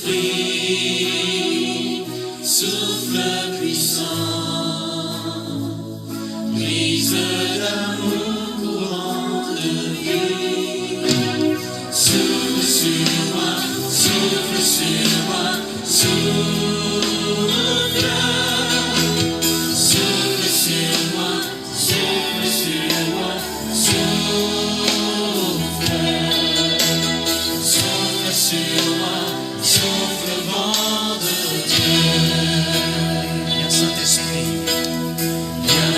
Saint-Esprit, souffle puissant, brise d'amour, courant de vie. Souffle sur moi, souffle sur moi, souffle. Souffle sur moi, souffle sur moi, souffle. Souffle sur moi, souffle vent de Dieu. Viens Saint-Esprit, viens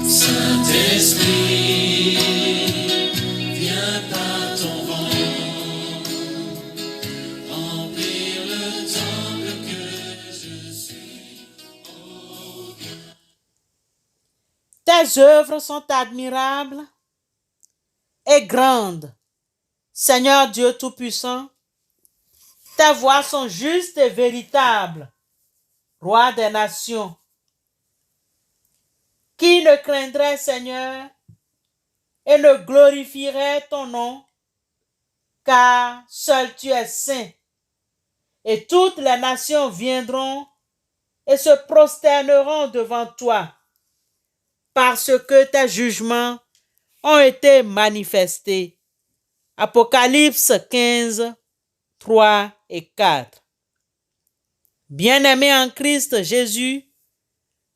Saint-Esprit, viens par ton vent, remplir le temple que je suis. Oh, Tes œuvres sont admirables et grandes, Seigneur Dieu Tout-Puissant. Tes voies sont justes et véritables, Roi des nations. Qui ne craindrait, Seigneur, et ne glorifierait ton nom, car seul tu es saint, et toutes les nations viendront et se prosterneront devant toi, parce que tes jugements ont été manifestés. Apocalypse 15, 3 et 4. Bien-aimés en Christ Jésus,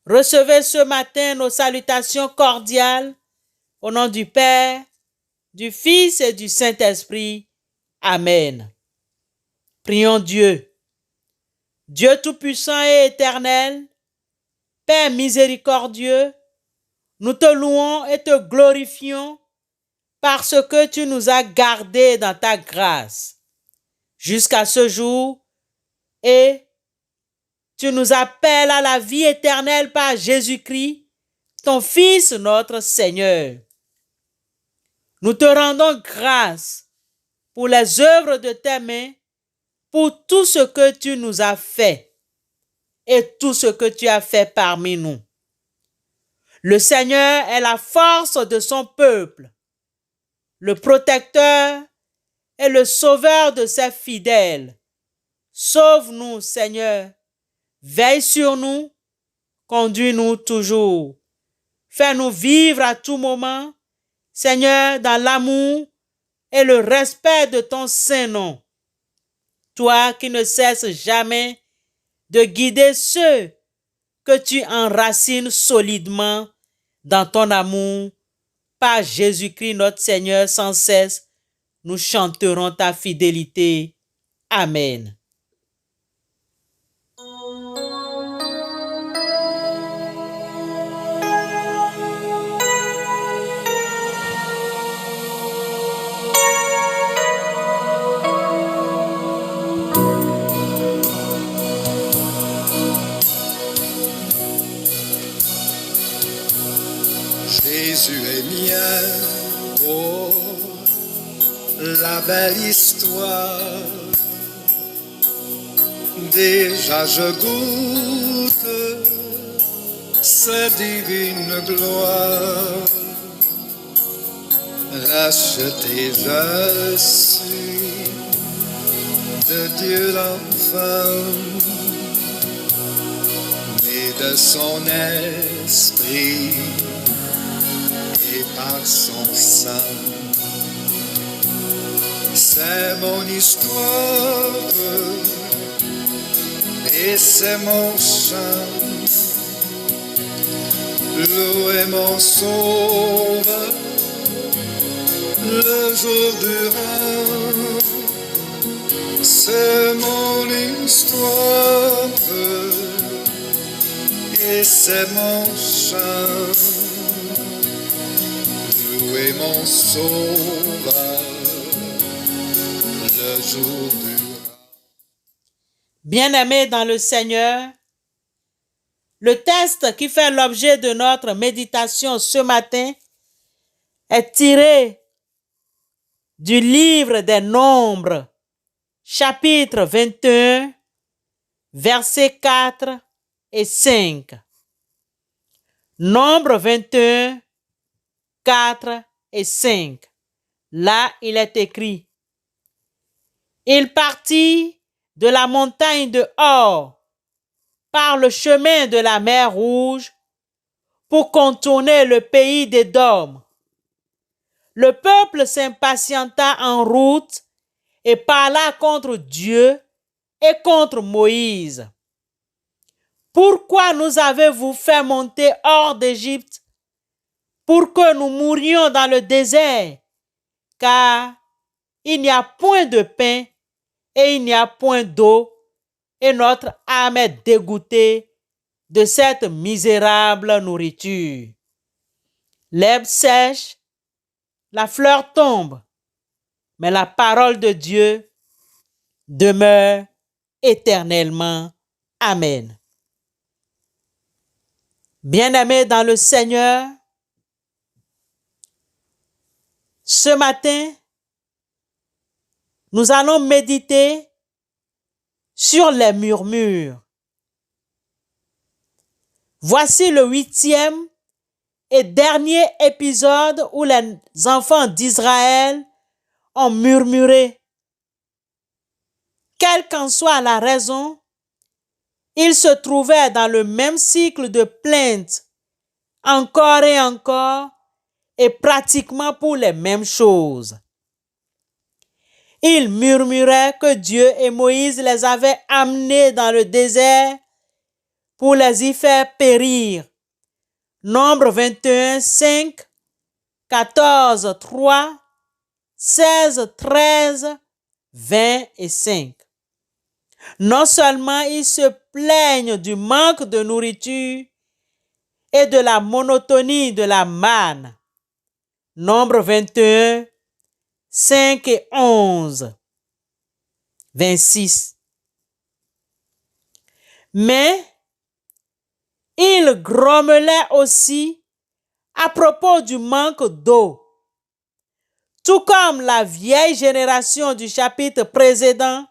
recevez ce matin nos salutations cordiales au nom du Père, du Fils et du Saint-Esprit. Amen. Prions Dieu. Dieu Tout-Puissant et éternel, Père miséricordieux, nous te louons et te glorifions parce que tu nous as gardés dans ta grâce jusqu'à ce jour et tu nous appelles à la vie éternelle par Jésus-Christ, ton Fils, notre Seigneur. Nous te rendons grâce pour les œuvres de tes mains, pour tout ce que tu nous as fait et tout ce que tu as fait parmi nous. Le Seigneur est la force de son peuple, le protecteur et le sauveur de ses fidèles. Sauve-nous, Seigneur. Veille sur nous. Conduis-nous toujours. Fais-nous vivre à tout moment, Seigneur, dans l'amour et le respect de ton saint nom. Toi qui ne cesses jamais de guider ceux que tu enracines solidement dans ton amour, par Jésus-Christ notre Seigneur, sans cesse, nous chanterons ta fidélité. Amen. Jésus est mien, oh, la belle histoire. Déjà je goûte sa divine gloire. Racheté je suis de Dieu l'enfant, né de son esprit et par son sang. C'est mon histoire et c'est mon chant. Louer mon sauveur le jour durant. C'est mon histoire et c'est mon chant. Louer mon sauveur le jour durant. Bien-aimés dans le Seigneur, le texte qui fait l'objet de notre méditation ce matin est tiré du livre des Nombres, chapitre 21, versets 4 et 5. Nombre 21, 4 et 5. Là, il est écrit: Il partit de la montagne de Hor par le chemin de la mer Rouge pour contourner le pays d'Édom. Le peuple s'impatienta en route et parla contre Dieu et contre Moïse. Pourquoi nous avez-vous fait monter hors d'Égypte pour que nous mourions dans le désert? Car il n'y a point de pain et il n'y a point d'eau, et notre âme est dégoûtée de cette misérable nourriture. L'herbe sèche, la fleur tombe, mais la parole de Dieu demeure éternellement. Amen. Bien-aimés dans le Seigneur, ce matin, nous allons méditer sur les murmures. Voici le 8e et dernier épisode où les enfants d'Israël ont murmuré. Quelle qu'en soit la raison, ils se trouvaient dans le même cycle de plaintes, encore et pratiquement pour les mêmes choses. Ils murmuraient que Dieu et Moïse les avaient amenés dans le désert pour les y faire périr. Nombre 21, 5, 14, 3, 16, 13, 20 et 5. Non seulement ils se plaignent du manque de nourriture et de la monotonie de la manne. Nombre 21, 5 et 11, 26. Mais ils grommelaient aussi à propos du manque d'eau. Tout comme la vieille génération du chapitre précédent,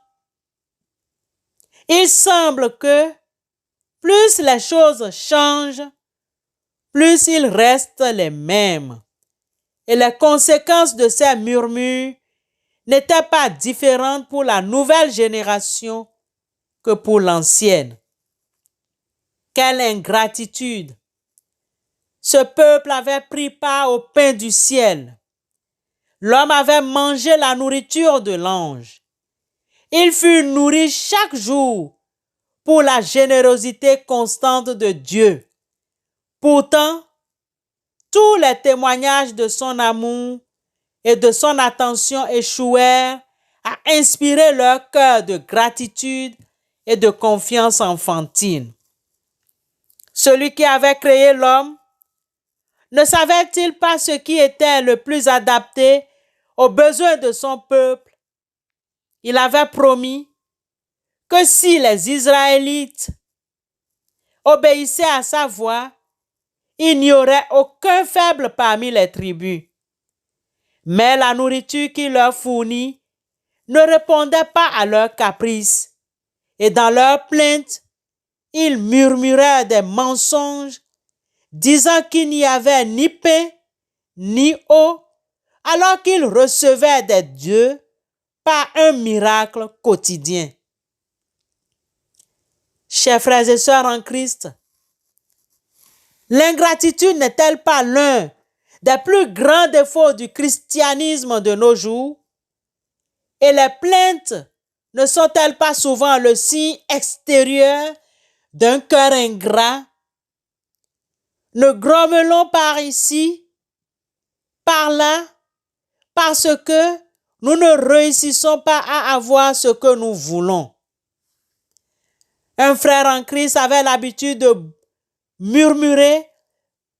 il semble que plus les choses changent, plus ils restent les mêmes. Et les conséquences de ces murmures n'étaient pas différentes pour la nouvelle génération que pour l'ancienne. Quelle ingratitude! Ce peuple avait pris part au pain du ciel. L'homme avait mangé la nourriture de l'ange. Il fut nourri chaque jour pour la générosité constante de Dieu. Pourtant, tous les témoignages de son amour et de son attention échouèrent à inspirer leur cœur de gratitude et de confiance enfantine. Celui qui avait créé l'homme, ne savait-il pas ce qui était le plus adapté aux besoins de son peuple? Il avait promis que si les Israélites obéissaient à sa voix, il n'y aurait aucun faible parmi les tribus. Mais la nourriture qu'il leur fournit ne répondait pas à leurs caprices. Et dans leurs plaintes, ils murmuraient des mensonges, disant qu'il n'y avait ni pain, ni eau, alors qu'ils recevaient des dieux par un miracle quotidien. Chers frères et sœurs en Christ, l'ingratitude n'est-elle pas l'un des plus grands défauts du christianisme de nos jours? Et les plaintes ne sont-elles pas souvent le signe extérieur d'un cœur ingrat? Ne grommelons par ici, par là, parce que nous ne réussissons pas à avoir ce que nous voulons. Un frère en Christ avait l'habitude de murmurer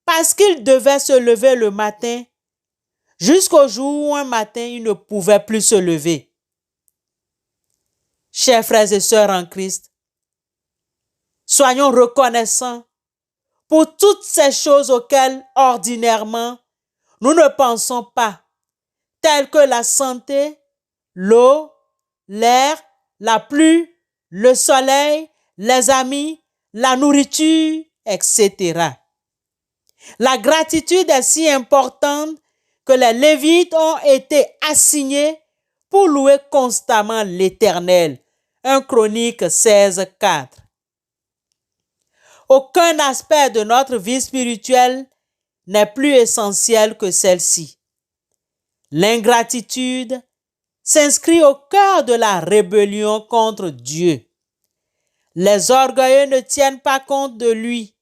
parce qu'il devait se lever le matin, jusqu'au jour où un matin il ne pouvait plus se lever. Chers frères et sœurs en Christ, soyons reconnaissants pour toutes ces choses auxquelles ordinairement nous ne pensons pas, telles que la santé, l'eau, l'air, la pluie, le soleil, les amis, la nourriture, etc. La gratitude est si importante que les Lévites ont été assignés pour louer constamment l'Éternel. 1 Chronique 16, 4. Aucun aspect de notre vie spirituelle n'est plus essentiel que celle-ci. L'ingratitude s'inscrit au cœur de la rébellion contre Dieu. Les orgueilleux ne tiennent pas compte de lui.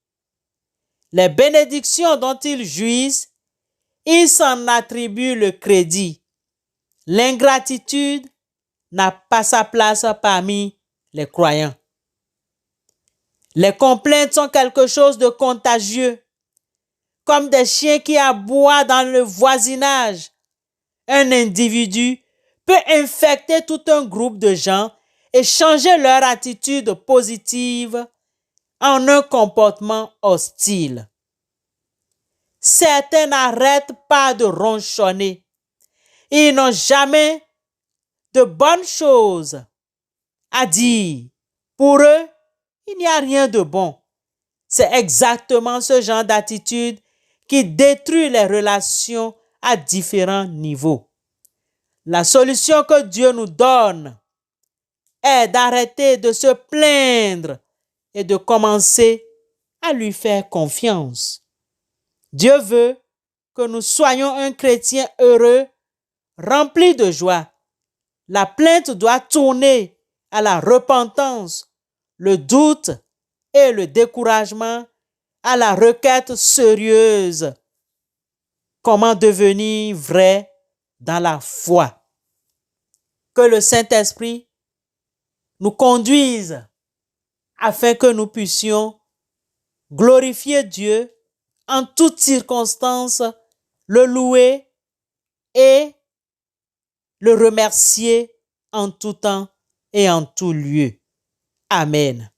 Les bénédictions dont ils jouissent, ils s'en attribuent le crédit. L'ingratitude n'a pas sa place parmi les croyants. Les complaintes sont quelque chose de contagieux, comme des chiens qui aboient dans le voisinage. Un individu peut infecter tout un groupe de gens et changer leur attitude positive en un comportement hostile. Certains n'arrêtent pas de ronchonner. Ils n'ont jamais de bonnes choses à dire. Pour eux, il n'y a rien de bon. C'est exactement ce genre d'attitude qui détruit les relations à différents niveaux. La solution que Dieu nous donne est d'arrêter de se plaindre et de commencer à lui faire confiance. Dieu veut que nous soyons un chrétien heureux, rempli de joie. La plainte doit tourner à la repentance, le doute et le découragement, à la requête sérieuse. Comment devenir vrai dans la foi? Que le Saint-Esprit nous conduise afin que nous puissions glorifier Dieu en toutes circonstances, le louer et le remercier en tout temps et en tout lieu. Amen.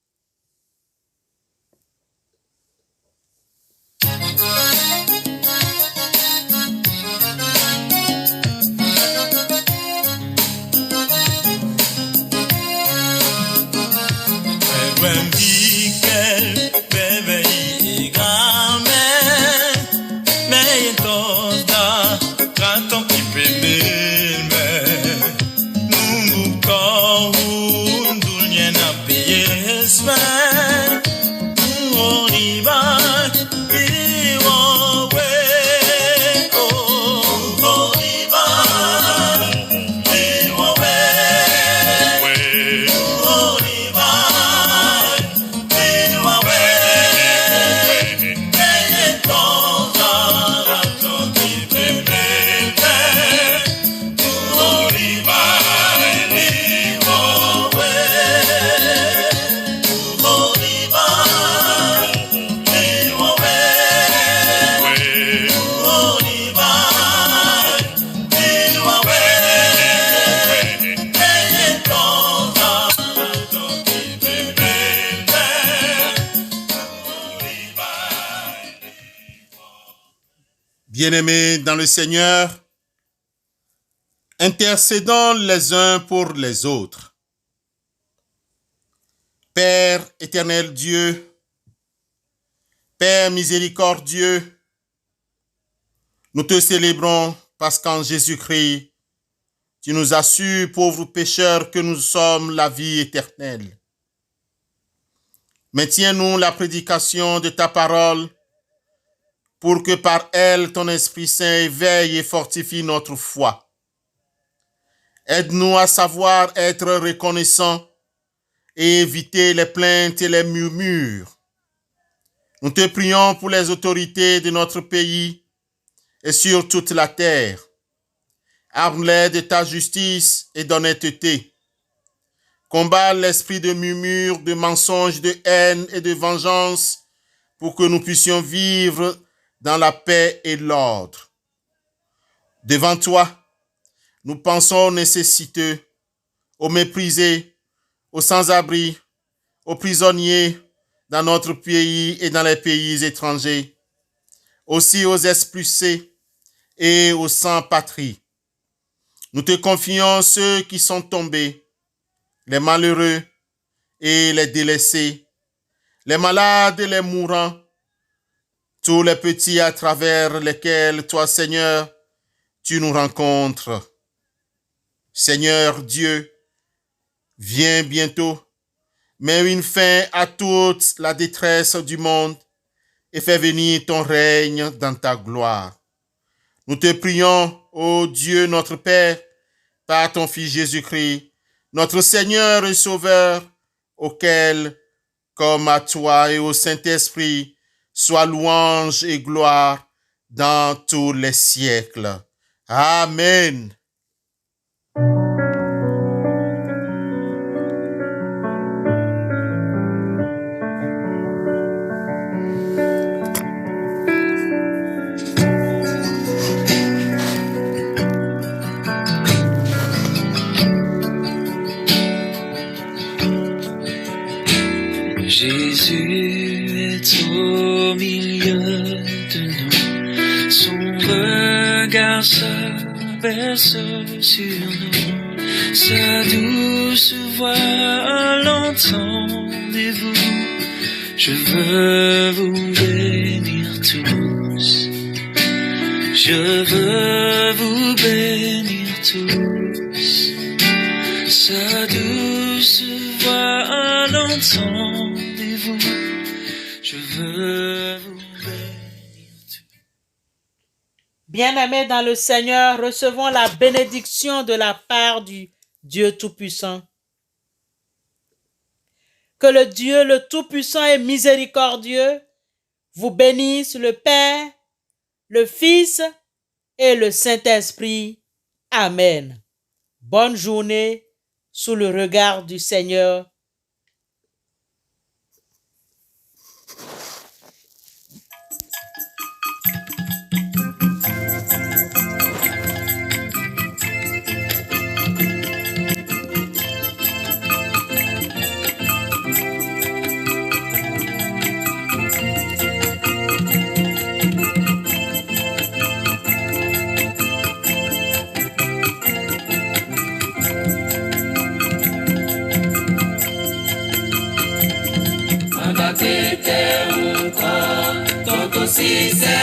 Bien-aimés dans le Seigneur, intercédons les uns pour les autres. Père éternel Dieu, Père miséricordieux, nous te célébrons parce qu'en Jésus-Christ, tu nous as su, pauvres pécheurs, que nous sommes la vie éternelle. Maintiens-nous la prédication de ta parole pour que par elle, ton Esprit Saint éveille et fortifie notre foi. Aide-nous à savoir être reconnaissants et éviter les plaintes et les murmures. Nous te prions pour les autorités de notre pays et sur toute la terre. Arme-les de ta justice et d'honnêteté. Combat l'esprit de murmure, de mensonge, de haine et de vengeance pour que nous puissions vivre dans la paix et l'ordre. Devant toi, nous pensons aux nécessiteux, aux méprisés, aux sans-abri, aux prisonniers dans notre pays et dans les pays étrangers, aussi aux expulsés et aux sans-patrie. Nous te confions ceux qui sont tombés, les malheureux et les délaissés, les malades et les mourants, tous les petits à travers lesquels toi, Seigneur, tu nous rencontres. Seigneur Dieu, viens bientôt, mets une fin à toute la détresse du monde et fais venir ton règne dans ta gloire. Nous te prions, ô Dieu notre Père, par ton Fils Jésus-Christ, notre Seigneur et Sauveur, auquel, comme à toi et au Saint-Esprit, soit louange et gloire dans tous les siècles. Amen. Jésus est au milieu de nous, son regard s'abaisse sur nous, sa douce voix l'entendez-vous, je veux vous bénir tous, je veux vous bénir tous, sa douce voix l'entendez-vous, je veux vous bénir tous. Bien-aimés dans le Seigneur, recevons la bénédiction de la part du Dieu Tout-Puissant. Que le Dieu le Tout-Puissant et miséricordieux vous bénisse, le Père, le Fils et le Saint-Esprit. Amen. Bonne journée sous le regard du Seigneur. Tete un corps, todo si se